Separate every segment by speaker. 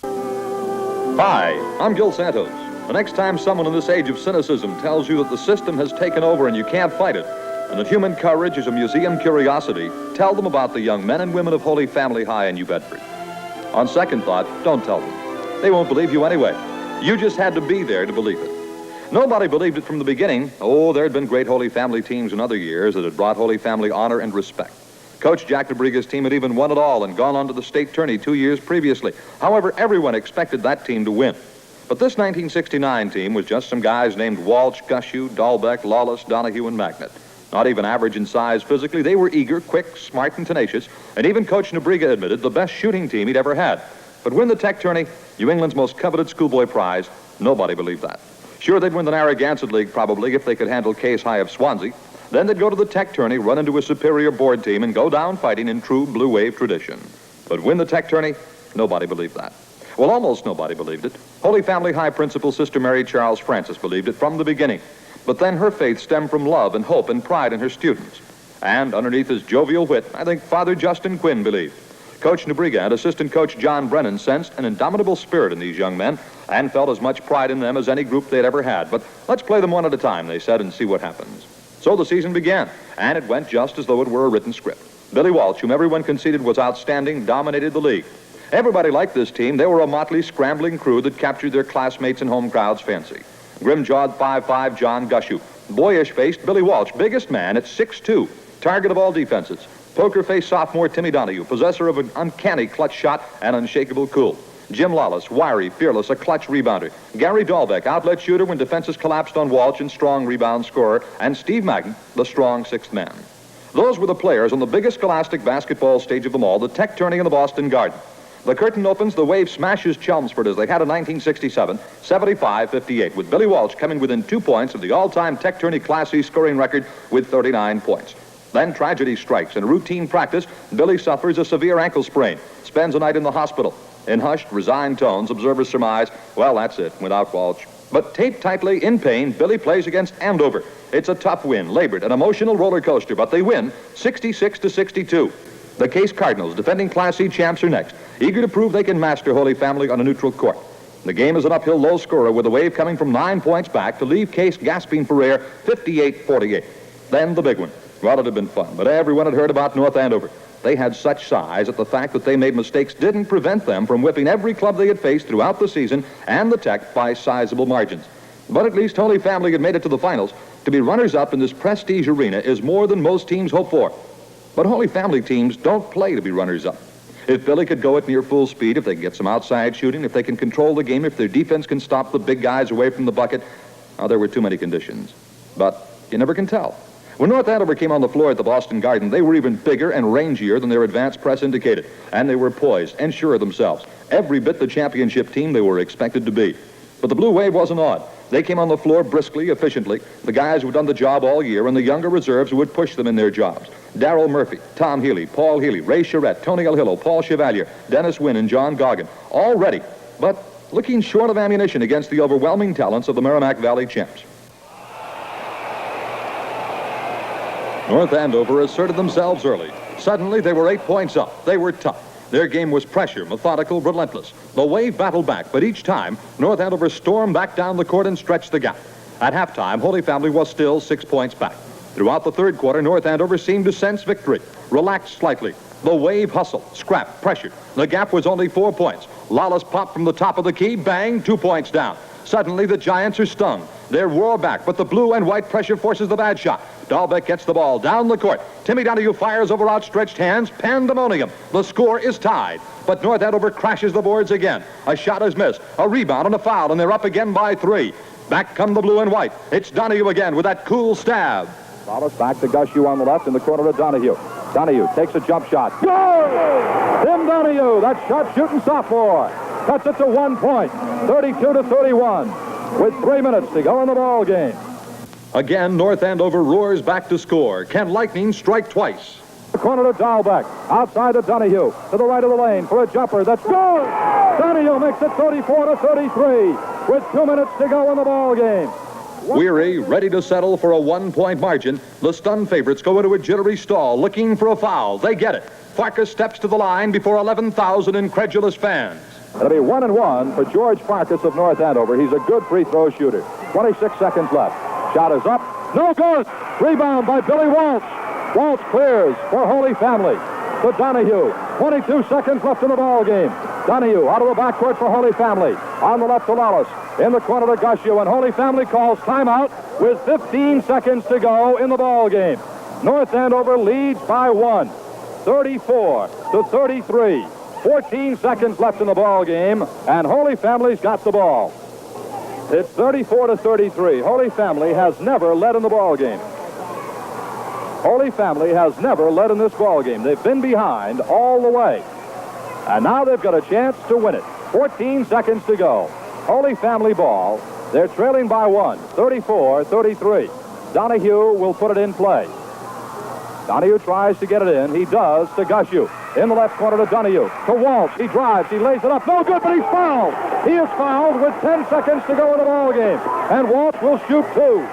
Speaker 1: Hi, I'm Gil Santos. The next time someone in this age of cynicism tells you that the system has taken over and you can't fight it, and that human courage is a museum curiosity, tell them about the young men and women of Holy Family High in New Bedford. On second thought, don't tell them. They won't believe you anyway. You just had to be there to believe it. Nobody believed it from the beginning. Oh, there had been great Holy Family teams in other years that had brought Holy Family honor and respect. Coach Jack DeBriga's team had even won it all and gone on to the state tourney 2 years previously. However, everyone expected that team to win. But this 1969 team was just some guys named Walsh, Gushew, Dahlbeck, Lawless, Donahue, and Magnet. Not even average in size physically, they were eager, quick, smart, and tenacious, and even Coach DeBriga admitted the best shooting team he'd ever had. But win the Tech tourney, New England's most coveted schoolboy prize, nobody believed that. Sure, they'd win the Narragansett League probably if they could handle Case High of Swansea. Then they'd go to the Tech tourney, run into a superior board team, and go down fighting in true Blue Wave tradition. But win the Tech tourney, nobody believed that. Well, almost nobody believed it. Holy Family High principal Sister Mary Charles Francis believed it from the beginning. But then her faith stemmed from love and hope and pride in her students. And underneath his jovial wit, I think Father Justin Quinn believed. Coach DeBriga and assistant coach John Brennan sensed an indomitable spirit in these young men and felt as much pride in them as any group they'd ever had. But let's play them one at a time, they said, and see what happens. So the season began, and it went just as though it were a written script. Billy Walsh, whom everyone conceded was outstanding, dominated the league. Everybody liked this team. They were a motley, scrambling crew that captured their classmates and home crowds' fancy. Grim-jawed 5'5" John Gushew. Boyish-faced Billy Walsh, biggest man at 6'2", target of all defenses. Poker-faced sophomore Timmy Donahue, possessor of an uncanny clutch shot and unshakable cool. Jim Lawless, wiry, fearless, a clutch rebounder. Gary Dahlbeck, outlet shooter when defenses collapsed on Walsh and strong rebound scorer. And Steve Magnet, the strong sixth man. Those were the players on the biggest scholastic basketball stage of them all, the Tech tourney in the Boston Garden. The curtain opens, the Wave smashes Chelmsford as they had in 1967, 75-58, with Billy Walsh coming within 2 points of the all-time Tech tourney Class C scoring record with 39 points. Then tragedy strikes. In routine practice, Billy suffers a severe ankle sprain, spends a night in the hospital. In hushed, resigned tones, observers surmise, well, that's it, without Walsh. But taped tightly, in pain, Billy plays against Andover. It's a tough win, labored, an emotional roller coaster, but they win 66-62. The Case Cardinals, defending Class C champs, are next, eager to prove they can master Holy Family on a neutral court. The game is an uphill low scorer with the Wave coming from 9 points back to leave Case gasping for air 58-48. Then the big one. Well, it had been fun, but everyone had heard about North Andover. They had such size that the fact that they made mistakes didn't prevent them from whipping every club they had faced throughout the season and the Tech by sizable margins. But at least Holy Family had made it to the finals. To be runners-up in this prestige arena is more than most teams hope for. But Holy Family teams don't play to be runners-up. If Billy could go at near full speed, if they can get some outside shooting, if they can control the game, if their defense can stop the big guys away from the bucket, there were too many conditions. But you never can tell. When North Andover came on the floor at the Boston Garden, they were even bigger and rangier than their advanced press indicated, and they were poised and sure of themselves. Every bit the championship team they were expected to be. But the Blue Wave wasn't odd. They came on the floor briskly, efficiently, the guys who had done the job all year and the younger reserves who would push them in their jobs. Darrell Murphy, Tom Healy, Paul Healy, Ray Charette, Tony El Hillo, Paul Chevalier, Dennis Wynn, and John Goggin, all ready, but looking short of ammunition against the overwhelming talents of the Merrimack Valley champs. North Andover asserted themselves early. Suddenly, they were 8 points up. They were tough. Their game was pressure, methodical, relentless. The Wave battled back, but each time, North Andover stormed back down the court and stretched the gap. At halftime, Holy Family was still 6 points back. Throughout the third quarter, North Andover seemed to sense victory, relaxed slightly. The Wave hustled, scrapped, pressured. The gap was only 4 points. Lawless popped from the top of the key, bang, 2 points down. Suddenly, the Giants are stung. They roar back, but the blue and white pressure forces the bad shot. Dahlbeck gets the ball down the court. Timmy Donahue fires over outstretched hands. Pandemonium. The score is tied. But North Andover crashes the boards again. A shot is missed. A rebound and a foul, and they're up again by 3. Back come the blue and white. It's Donahue again with that cool stab.
Speaker 2: Lawless back to Gushew on the left in the corner of Donahue. Donahue takes a jump shot. Goal! Tim Donahue, that shot-shooting sophomore, cuts it to 1 point, 32-31, with 3 minutes to go in the ball game.
Speaker 1: Again, North Andover roars back to score. Can Lightning strike twice?
Speaker 2: The corner to Dahlbeck, outside to Donahue, to the right of the lane for a jumper. That's good! Donahue makes it 34-33, with 2 minutes to go in the ball game.
Speaker 1: Weary, ready to settle for a 1-point margin, the stunned favorites go into a jittery stall looking for a foul. They get it. Farkas steps to the line before 11,000 incredulous fans.
Speaker 2: It'll be 1-1 for George Farkas of North Andover. He's a good free throw shooter. 26 seconds left. Shot is up. No good. Rebound by Billy Walsh. Walsh clears for Holy Family to Donahue. 22 seconds left in the ball game. Donahue out of the backcourt for Holy Family. On the left to Lawless. In the corner to Guscio, and Holy Family calls timeout with 15 seconds to go in the ball game. North Andover leads by 1, 34-33. 14 seconds left in the ball game, and Holy Family's got the ball. It's 34-33. Holy Family has never led in the ball game. Holy Family has never led in this ball game. They've been behind all the way, and now they've got a chance to win it. 14 seconds to go. Holy Family ball. They're trailing by 1, 34-33. Donahue will put it in play. Donahue tries to get it in. He does to Guscio. In the left corner to Donahue. To Walsh. He drives. He lays it up. No good, but he's fouled. He is fouled with 10 seconds to go in the ball game. And Walsh will shoot 2.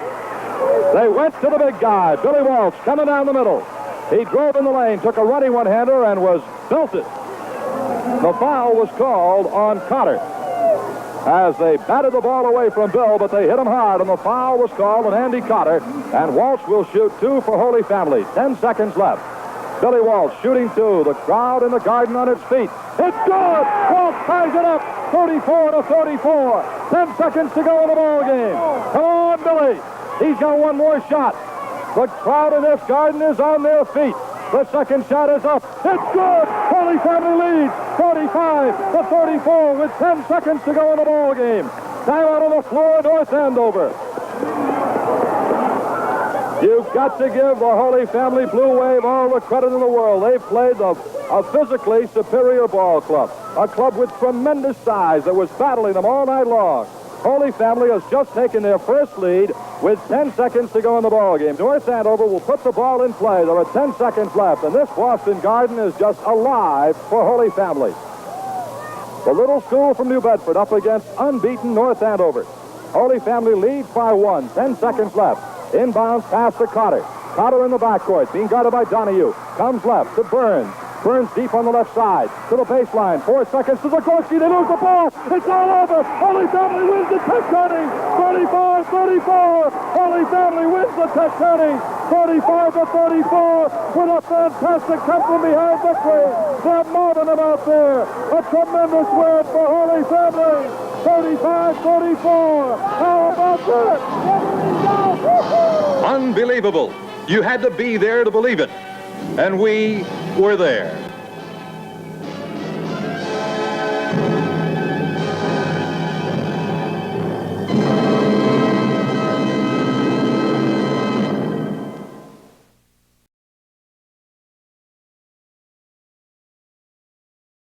Speaker 2: They went to the big guy, Billy Walsh, coming down the middle. He drove in the lane, took a running one-hander, and was belted. The foul was called on Cotter as they batted the ball away from Bill, but they hit him hard, and the foul was called on Andy Cotter, and Walsh will shoot 2 for Holy Family. 10 seconds left. Billy Walsh shooting 2. The crowd in the Garden on its feet. It's good! Walsh ties it up, 34-34. 10 seconds to go in the ball game. Come on, Billy. He's got one more shot. The crowd in this Garden is on their feet. The second shot is up. It's good! Holy Family leads 45-34 with 10 seconds to go in the ball game. Time out on the floor, North Andover. You've got to give the Holy Family Blue Wave all the credit in the world. They've played a physically superior ball club. A club with tremendous size that was battling them all night long. Holy Family has just taken their first lead with 10 seconds to go in the ball game. North Andover will put the ball in play. There are 10 seconds left, and this Boston Garden is just alive for Holy Family. The little school from New Bedford up against unbeaten North Andover. Holy Family leads by 1. 10 seconds left. Inbounds pass to Cotter. Cotter in the backcourt, being guarded by Donahue. Comes left to Burns. Burns deep on the left side. To the baseline. 4 seconds to Zagorski. They lose the ball. It's all over. Holy Family wins the Tech-Turning. 35-34. Holy Family wins the Tech-Turning. 35-34. With a fantastic come from behind victory. They're mobbing them out there. A tremendous win for Holy Family. 35-34. How about that?
Speaker 1: Unbelievable. You had to be there to believe it. And we were there.